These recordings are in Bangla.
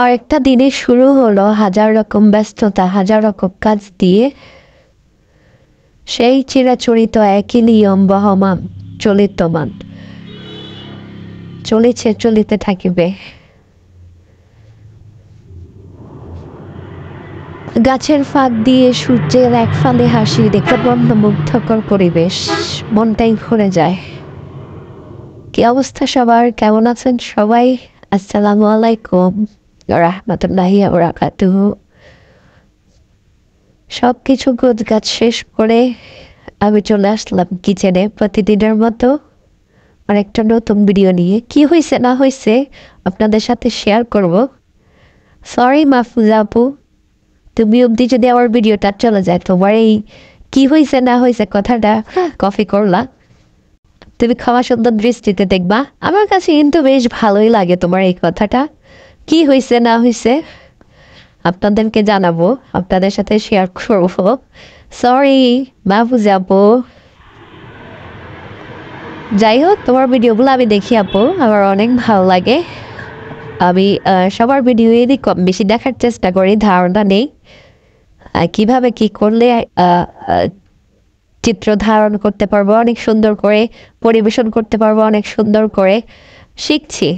আর একটা দিনের শুরু হলো হাজার রকম ব্যস্ততা, হাজার রকম কাজ দিয়ে। সেই চিরাচরিত একই নিয়ম বহমান চলিতমান, চলেছে, চলিতে থাকিবে। গাছের ফাঁক দিয়ে সূর্যের এক ফালে হাসি দেখে মন্ত্রমুগ্ধকর পরিবেশ, মনটাই ভরে যায়। কি অবস্থা সবার, কেমন আছেন সবাই? আসসালামু আলাইকুম রাহমাতুল্লাহি ওয়া বারাকাতুহু। সব কিছু গোছগাছ শেষ করে আমি চলে আসলাম কিচেনে প্রতিদিনের মতো আর একটা নতুন ভিডিও নিয়ে। কি হয়েছে না হয়েছে আপনাদের সাথে শেয়ার করব। সরি মাহফুজা আপু, তুমি অবধি যদি আমার ভিডিওটা চলে যায়, তোমার এই কি হয়েছে না হয়েছে কথাটা কপি করলা, তুমি ক্ষমা সুন্দর দৃষ্টিতে দেখবা। আমার কাছে কিন্তু বেশ ভালোই লাগে তোমার এই কথাটা। কি হয়েছে না হয়েছে আপনাদেরকে জানাবো, আপনাদের সাথে শেয়ার করবো। সরি মাহফুজা আপু। যাই হোক, তোমার ভিডিওগুলো আমি দেখি আপু, আমার অনেক ভালো লাগে। আমি সবার ভিডিওই কম বেশি দেখার চেষ্টা করি, ধারণা নেই কিভাবে কি করলে চিত্র ধারণ করতে পারবো অনেক সুন্দর করে, পরিবেশন করতে পারবো অনেক সুন্দর করে, শিখছি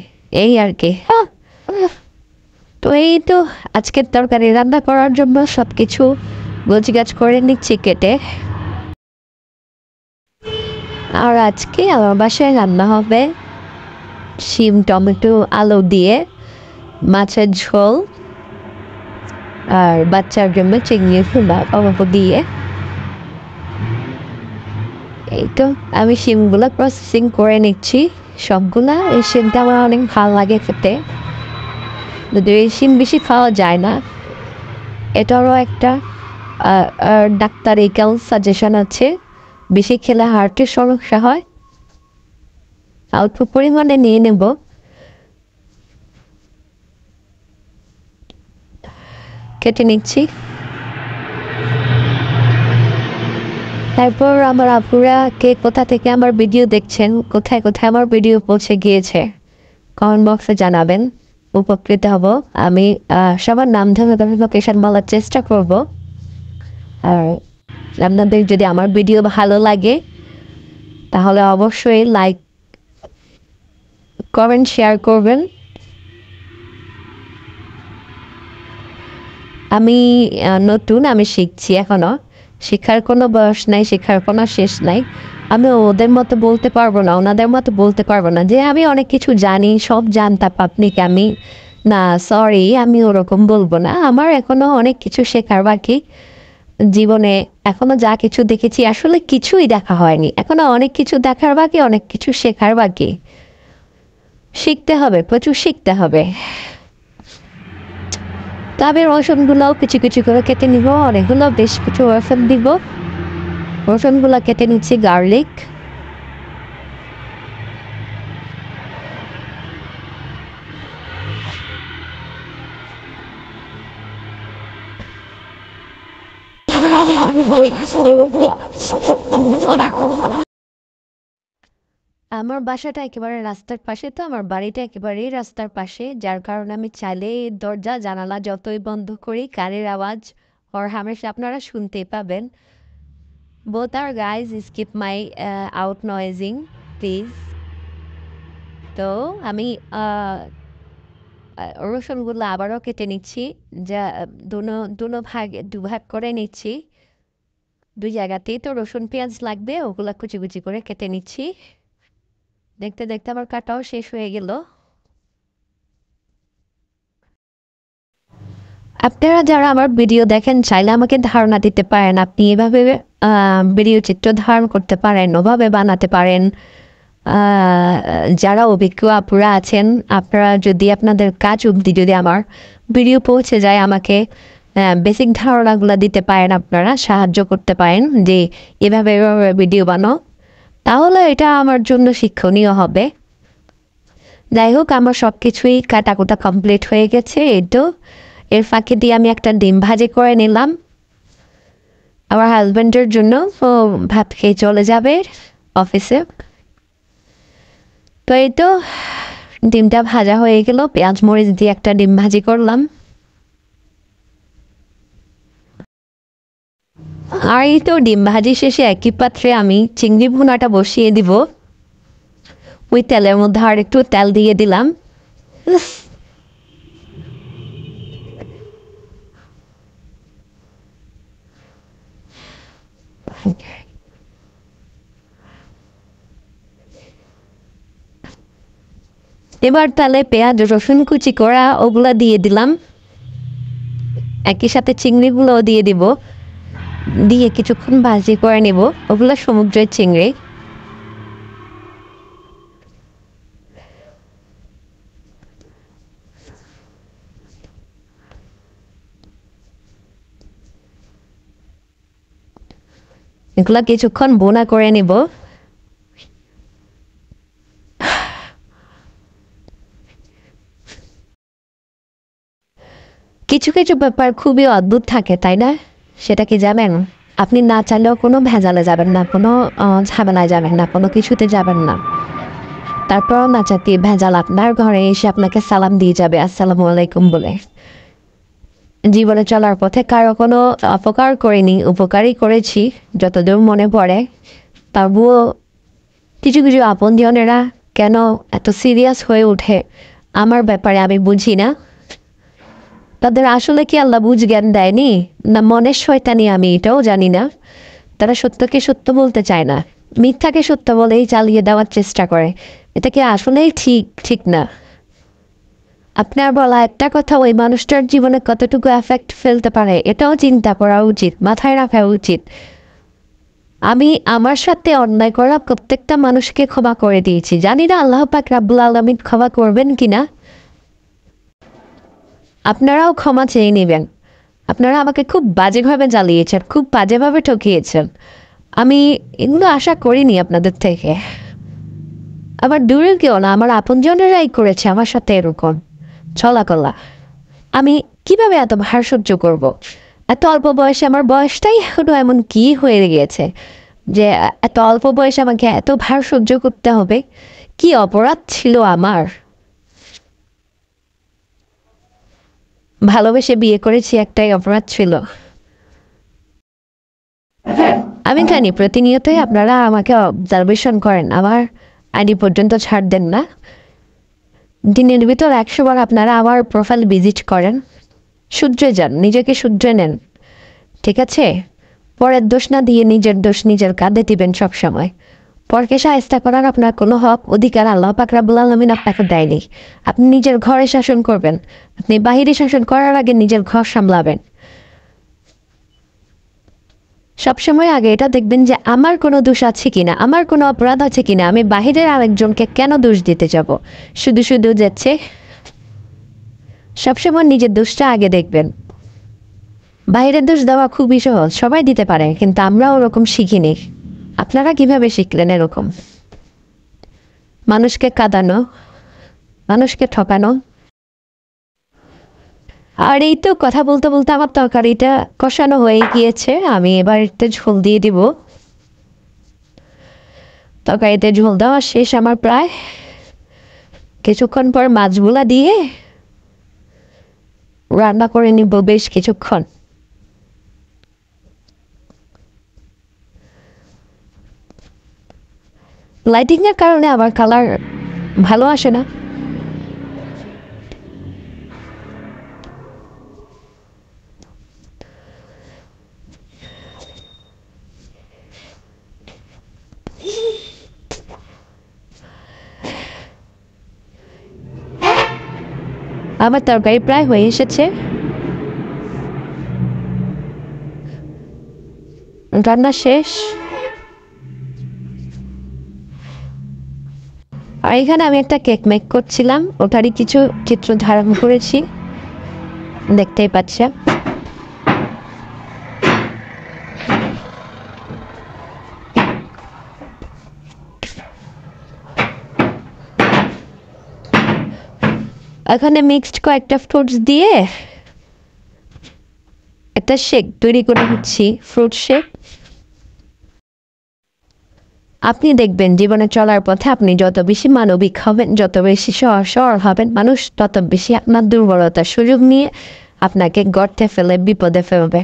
এই আর কি। তো এই তো আজকের তরকারি রান্না করার জন্য সব কিছু গোছগাছ করে নিচ্ছি কেটে। আর আজকে আমার বাসায় রান্না হবে শিম টমেটো আলু দিয়ে মাছের ঝোল, আর বাচ্চার জন্য চিংড়ি ফুলা অল্প দিয়ে। এই তো আমি শিমগুলো প্রসেসিং করে নিচ্ছি সবগুলা। এই শিমটা আমার অনেক ভালো লাগে খেতে, যদি এই শিম বেশি খাওয়া যায় না। এটারও একটা ডাক্তারিক্যাল সাজেশন আছে, বেশি খেলে হার্টের সমস্যা হয়। অল্প পরিমাণে নিয়ে নেব। কেটে নিচ্ছি। তারপর আমার আপুরা কে কোথা থেকে আমার ভিডিও দেখছেন, কোথায় কোথায় আমার ভিডিও পৌঁছে গিয়েছে কমেন্ট বক্সে জানাবেন, উপকৃত হব। আমি সবার নাম ধরে লোকেশন বলার চেষ্টা করব। আর আপনাদের যদি আমার ভিডিও ভালো লাগে তাহলে অবশ্যই লাইক কমেন্ট শেয়ার করবেন। আমি নতুন, আমি শিখছি এখনো, শেখার কোনো বয়স নাই, শেখার কোনো শেষ নাই। আমি ওদের মতো বলতে পারবো না, ওনাদের মতো বলতে পারবো না যে আমি অনেক কিছু জানি, সব জানতাম আপনি কি, আমি না, সরি, আমি ওরকম বলবো না। আমার এখনো অনেক কিছু শেখার বাকি জীবনে। এখনো যা কিছু দেখেছি আসলে কিছুই দেখা হয়নি, এখনো অনেক কিছু দেখার বাকি, অনেক কিছু শেখার বাকি। শিখতে হবে, প্রচুর শিখতে হবে। তবে রসুনগুলোও কিছু কিছু করে কেটে নিব, অনেকগুলো বেশ কিছু রসুন দিব। রসুনগুলো কেটে নিচ্ছি, গার্লিক, আমার বাসাটা একেবারে রাস্তার পাশে, তো আমার বাড়িটা একেবারেই রাস্তার পাশে, যার কারণে আমি চাইলে দরজা জানালা যতই বন্ধ করি গাড়ির আওয়াজ ওর হামেশা আপনারা শুনতেই পাবেন। Both are guys skip my out noising please. তো আমি রসুনগুলো আবারও কেটে নিচ্ছি, যা দুভাগ করে নিচ্ছি। দুই জায়গাতেই তো রসুন পেঁয়াজ লাগবে, ওগুলো কুচি কুচি করে কেটে নিচ্ছি। দেখতে দেখতে আমার কাটাও শেষ হয়ে গেল। আপনারা যারা আমার ভিডিও দেখেন চাইলে আমাকে ধারণা দিতে পারেন, আপনি এভাবে ভিডিও চিত্র ধারণ করতে পারেন, ওভাবে বানাতে পারেন। যারা অভিজ্ঞ আপুরা আছেন, আপনারা যদি আপনাদের কাজ অবধি যদি আমার ভিডিও পৌঁছে যায়, আমাকে বেসিক ধারণাগুলো দিতে পারেন, আপনারা সাহায্য করতে পারেন যে এভাবে এভাবে ভিডিও বানাও, তাহলে এটা আমার জন্য শিক্ষণীয় হবে। যাই হোক, আমার সব কিছুই কাটাকুটা কমপ্লিট হয়ে গেছে। এই তো এর ফাঁকে দিয়ে আমি একটা ডিম ভাজি করে নিলাম আমার হাজব্যান্ডের জন্য, ও ভাত খেয়ে চলে যাবে অফিসে। তো এই তো ডিমটা ভাজা হয়ে গেল, পেঁয়াজ মরিচ দিয়ে একটা ডিম ভাজি করলাম। আর এই তো ডিম ভাজি শেষে একই পাত্রে আমি চিংড়ি ভুনাটা বসিয়ে দিব। ওই তেলের মধ্যে আর একটু তেল দিয়ে দিলাম। এবার তাহলে পেঁয়াজ রসুন কুচি করা ওগুলা দিয়ে দিলাম, একই সাথে চিংড়িগুলোও দিয়ে দিব, দিয়ে কিছুক্ষণ ভাজি করে নেব। ওগুলো সমুদ্রের চিংড়ি। এগুলা কিছুক্ষণ বোনা করে নেব। কিছু কিছু ব্যাপার খুবই অদ্ভুত থাকে, তাই না? সেটা কি জানেন? আপনি না চাইলেও কোনো ভেজালে যাবেন না, কোনো ঝামেলায় যাবেন না, কোনো কিছুতে যাবেন না, তারপরও না চাইতে ভেজাল আপনার ঘরে এসে আপনাকে সালাম দিয়ে যাবে আসসালামু আলাইকুম বলে। জীবনে চলার পথে কারো কোনো অপকার করিনি, উপকারই করেছি যতদূর মনে পড়ে। তবুও কিছু কিছু আপনজনেরা কেন এত সিরিয়াস হয়ে ওঠে আমার ব্যাপারে আমি বুঝি না। তাদের আসলে কি আল্লাহ বুঝ জ্ঞান দেয়নি, না মনের শয়তানি, আমি এটাও জানি না। তারা সত্যকে সত্য বলতে চায় না, মিথ্যাকে সত্য বলেই চালিয়ে দেওয়ার চেষ্টা করে। এটা কি আসলেই ঠিক না? আপনার বলা একটা কথা ওই মানুষটার জীবনে কতটুকু এফেক্ট ফেলতে পারে এটাও চিন্তা করা উচিত, মাথায় রাখা উচিত। আমি আমার সাথে অন্যায় করা প্রত্যেকটা মানুষকে ক্ষমা করে দিয়েছি, জানি না আল্লাহ পাক রাব্বুল আলামিন ক্ষমা করবেন কিনা। আপনারাও ক্ষমা চেয়ে নেবেন। আপনারা আমাকে খুব বাজেভাবে জ্বালিয়েছেন, খুব বাজেভাবে ঠকিয়েছেন। আমি এগুলো আশা করিনি আপনাদের থেকে। আবার দূরে কেউ না, আমার আপনজনেরাই করেছে আমার সাথে এরকম ছলাকলা। আমি কিভাবে এত ভার সহ্য করব? এত অল্প বয়সে, আমার বয়সটাই হলো এমন কি হয়ে গিয়েছে যে এত অল্প বয়সে আমাকে এত ভার সহ্য করতে হবে? কি অপরাধ ছিল আমার? ভালোবেসে বিয়ে করেছি, একটাই অপরাধ ছিল। আমি জানি প্রতিনিয়তই আপনারা আমাকে অবজারভেশন করেন, আমার আইডি পর্যন্ত ছাড় দেন না। দিনের ভিতর 100 বার আপনারা আমার প্রোফাইল ভিজিট করেন। শুধরে যান, নিজেকে শুধরে নেন, ঠিক আছে? পরের দোষ না দিয়ে নিজের দোষ নিজের কাঁধে দিবেন সবসময়। পরকে শায়েস্তা করার আপনার কোনো হক অধিকার আল্লাহ পাক রাব্বুল আলামিন আপনাকে দেয়নি। আপনি নিজের ঘরে শাসন করবেন, আপনি বাহিরে শাসন করার আগে নিজের ঘর সামলাবেন। সবসময় আগে এটা দেখবেন যে আমার কোনো দোষ আছে কিনা, আমার কোনো অপরাধ আছে কিনা। আমি বাহিরের আরেকজনকে কেন দোষ দিতে যাব? শুধু শুধু যাচ্ছে। সবসময় নিজের দোষটা আগে দেখবেন। বাইরের দোষ দেওয়া খুবই সহজ, সবাই দিতে পারে, কিন্তু আমরা ওরকম শিখিনি। আপনারা কিভাবে শিখলেন এরকম? মানুষকে কাঁদানো, মানুষকে ঠকানো। আর এই তো কথা বলতে বলতে আমার তরকারিটা কষানো হয়ে গিয়েছে, আমি এবার একটু ঝোল দিয়ে দিব। তরকারিতে ঝোল দেওয়া শেষ আমার প্রায়। কিছুক্ষণ পর মাছগুলা দিয়ে রান্না করে নিব বেশ কিছুক্ষণ। লাইটিং এর কারণে আবার কালার ভালো আসে না। আমার তরকারি প্রায় হয়ে এসেছে, রান্না শেষ। আর এখানে আমি একটা কেক মেক করছিলাম, ওটারই কিছু চিত্র ধারণ করেছি, দেখতেই পাচ্ছেন। এখানে মিক্সড কয়েকটা ফ্রুটস দিয়ে একটা শেক তৈরি করে দিচ্ছি, ফ্রুট শেক। আপনি দেখবেন জীবনে চলার পথে আপনি যত বেশি মানবিক হবেন, যত বেশি সহজ সরল হবেন, মানুষ তত বেশি আপনার দুর্বলতার সুযোগ নিয়ে আপনাকে গর্তে ফেলে বিপদে ফেলবে।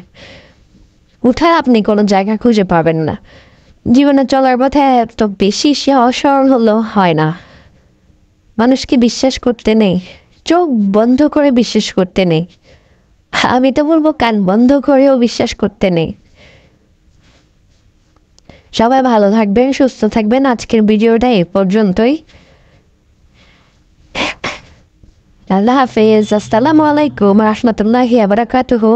উঠায় আপনি কোনো জায়গা খুঁজে পাবেন না। জীবনে চলার পথে এত বেশি সহজ সরল হলেও হয় না। মানুষকে বিশ্বাস করতে নেই, চোখ বন্ধ করে বিশ্বাস করতে নেই, আমি তো বলবো কান বন্ধ করেও বিশ্বাস করতে নেই। সবাই ভালো থাকবেন, সুস্থ থাকবেন। আজকের ভিডিওটা এই পর্যন্তই। আল্লাহ হাফেজ। আসসালামু আলাইকুম রহমতুল্লাহি ওয়া বারাকাতুহু।